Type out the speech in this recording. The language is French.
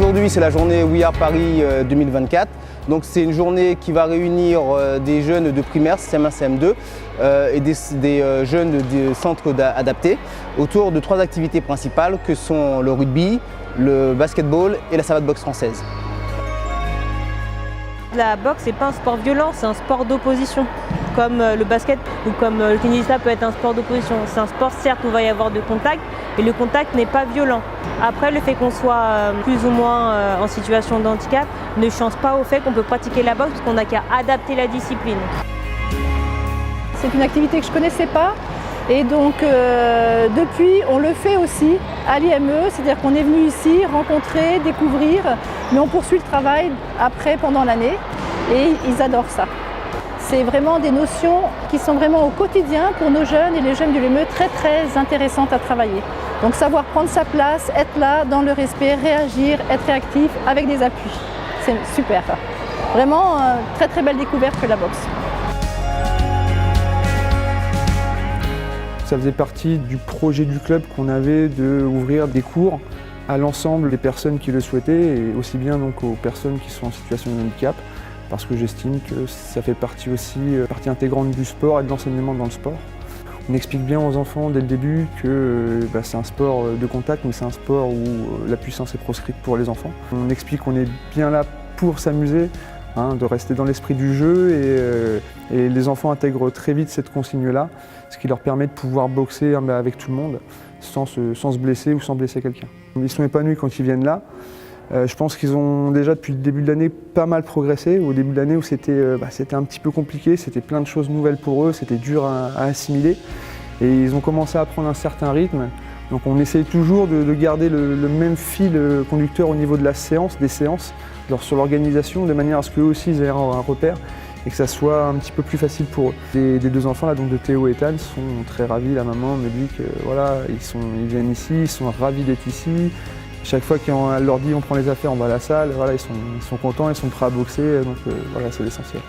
Aujourd'hui, c'est la journée We Are Paris 2024. Donc, c'est une journée qui va réunir des jeunes de primaire, CM1, CM2 et des jeunes des centres adaptés autour de 3 activités principales que sont le rugby, le basketball et la savate boxe française. La boxe, c'est pas un sport violent, c'est un sport d'opposition. Comme le basket ou comme le tennis, ça peut être un sport d'opposition. C'est un sport, certes, où il va y avoir de contact, mais le contact n'est pas violent. Après, le fait qu'on soit plus ou moins en situation de handicap ne change pas au fait qu'on peut pratiquer la boxe parce qu'on n'a qu'à adapter la discipline. C'est une activité que je ne connaissais pas et donc depuis, on le fait aussi à l'IME, c'est-à-dire qu'on est venu ici rencontrer, découvrir, mais on poursuit le travail après, pendant l'année et ils adorent ça. C'est vraiment des notions qui sont vraiment au quotidien pour nos jeunes et les jeunes de l'IME très intéressantes à travailler. Donc savoir prendre sa place, être là dans le respect, réagir, être réactif avec des appuis. C'est super. Vraiment très belle découverte que la boxe. Ça faisait partie du projet du club qu'on avait d'ouvrir des cours à l'ensemble des personnes qui le souhaitaient et aussi bien donc aux personnes qui sont en situation de handicap parce que j'estime que ça fait partie aussi, partie intégrante du sport et de l'enseignement dans le sport. On explique bien aux enfants dès le début que c'est un sport de contact mais c'est un sport où la puissance est proscrite pour les enfants. On explique qu'on est bien là pour s'amuser, de rester dans l'esprit du jeu et les enfants intègrent très vite cette consigne-là, ce qui leur permet de pouvoir boxer avec tout le monde sans se blesser ou sans blesser quelqu'un. Ils sont épanouis quand ils viennent là. Je pense qu'ils ont déjà depuis le début de l'année pas mal progressé. Au début de l'année où c'était un petit peu compliqué, c'était plein de choses nouvelles pour eux, c'était dur à assimiler et ils ont commencé à prendre un certain rythme. Donc on essaye toujours de garder le même fil conducteur au niveau de la séance, des séances, sur l'organisation, de manière à ce qu'eux aussi ils aient un repère et que ça soit un petit peu plus facile pour eux. Les 2 enfants là, donc de Théo et Ethan, sont très ravis. La maman me dit que voilà, ils viennent ici, ils sont ravis d'être ici. Chaque fois qu'elle leur dit on prend les affaires, on va à la salle, voilà, ils sont contents, ils sont prêts à boxer, donc voilà, c'est l'essentiel.